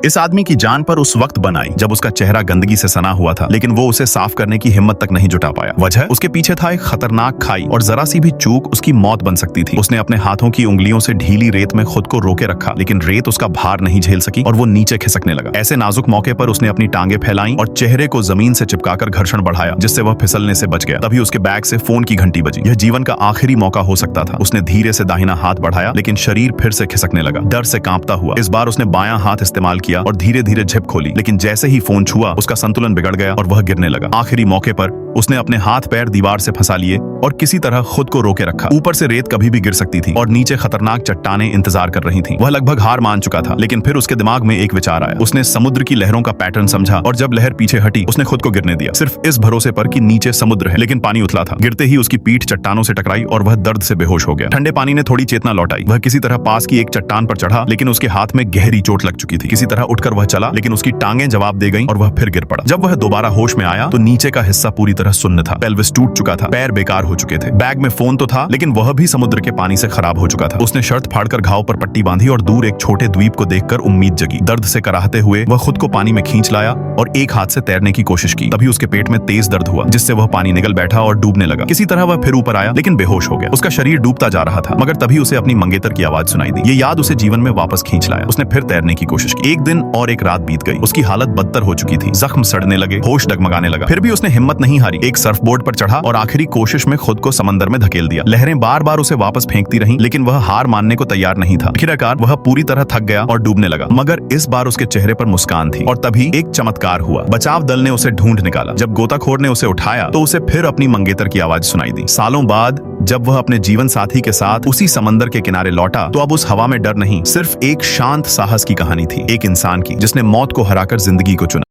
इस आदमी की जान पर उस वक्त बन आई जब उसका चेहरा गंदगी से सना हुआ था, लेकिन वो उसे साफ करने की हिम्मत तक नहीं जुटा पाया। वजह, उसके पीछे था एक खतरनाक खाई और जरा सी भी चूक उसकी मौत बन सकती थी। उसने अपने हाथों की उंगलियों से ढीली रेत में खुद को रोके रखा, लेकिन रेत उसका भार नहीं झेल सकी और वो नीचे खिसकने लगा। ऐसे नाजुक मौके पर उसने अपनी टांगे फैलाई और चेहरे को जमीन से चिपकाकर घर्षण बढ़ाया, जिससे वह फिसलने से बच गया। तभी उसके बैग से फोन की घंटी बजी। यह जीवन का आखिरी मौका हो सकता था। उसने धीरे से दाहिना हाथ बढ़ाया, लेकिन शरीर फिर से खिसकने लगा। डर से कांपता हुआ इस बार उसने बायां हाथ इस्तेमाल किया और धीरे धीरे झिप खोली, लेकिन जैसे ही फोन छुआ उसका संतुलन बिगड़ गया और वह गिरने लगा। आखिरी मौके पर उसने अपने हाथ पैर दीवार से फंसा लिए और किसी तरह खुद को रोके रखा। ऊपर से रेत कभी भी गिर सकती थी और नीचे खतरनाक चट्टानें इंतजार कर रही थीं। वह लगभग हार मान चुका था, लेकिन फिर उसके दिमाग में एक विचार आया। उसने समुद्र की लहरों का पैटर्न समझा और जब लहर पीछे हटी उसने खुद को गिरने दिया, सिर्फ इस भरोसे पर कि नीचे समुद्र है। लेकिन पानी उथला था। गिरते ही उसकी पीठ चट्टानों से टकराई और वह दर्द से बेहोश हो गया। ठंडे पानी ने थोड़ी चेतना लौटाई। वह किसी तरह पास की एक चट्टान पर चढ़ा, लेकिन उसके हाथ में गहरी चोट लग चुकी थी। किसी तरह उठकर वह चला, लेकिन उसकी टांगें जवाब दे गईं और वह फिर गिर पड़ा। जब वह दोबारा होश में आया तो नीचे का हिस्सा पूरी तरह सुन्न था। पेल्विस टूट चुका था, पैर बेकार हो चुके थे। बैग में फोन तो था, लेकिन वह भी समुद्र के पानी से खराब हो चुका था। उसने शर्ट फाड़कर घाव पर पट्टी बांधी और दूर एक छोटे द्वीप को देखकर उम्मीद जगी। दर्द से कराहते हुए वह खुद को पानी में खींच लाया और एक हाथ से तैरने की कोशिश की। तभी उसके पेट में तेज दर्द हुआ, जिससे वह पानी निगल बैठा और डूबने लगा। किसी तरह वह फिर ऊपर आया, लेकिन बेहोश हो गया। उसका शरीर डूबता जा रहा था, मगर तभी उसे अपनी मंगेतर की आवाज सुनाई दी। ये याद उसे जीवन में वापस खींच लाया। उसने फिर तैरने की कोशिश की। एक दिन और एक रात बीत गई। उसकी हालत बदतर हो चुकी थी। जख्म सड़ने लगे, होश डगमगाने लगा। फिर भी उसने हिम्मत नहीं हारी। एक सर्फबोर्ड पर चढ़ा और आखिरी कोशिश में खुद को समंदर में धकेल दिया। लहरें बार बार उसे वापस फेंकती रहीं, लेकिन वह हार मानने को तैयार नहीं था। आखिरकार वह पूरी तरह थक गया और डूबने लगा, मगर इस बार उसके चेहरे पर मुस्कान थी। और तभी एक चमत्कार हुआ। बचाव दल ने उसे ढूंढ निकाला। जब गोताखोर ने उसे उठाया तो उसे फिर अपनी मंगेतर की आवाज सुनाई दी। सालों बाद जब वह अपने जीवन साथी के साथ उसी समंदर के किनारे लौटा तो अब उस हवा में डर नहीं, सिर्फ एक शांत साहस की कहानी थी। एक इंसान की जिसने मौत को हराकर जिंदगी को चुना।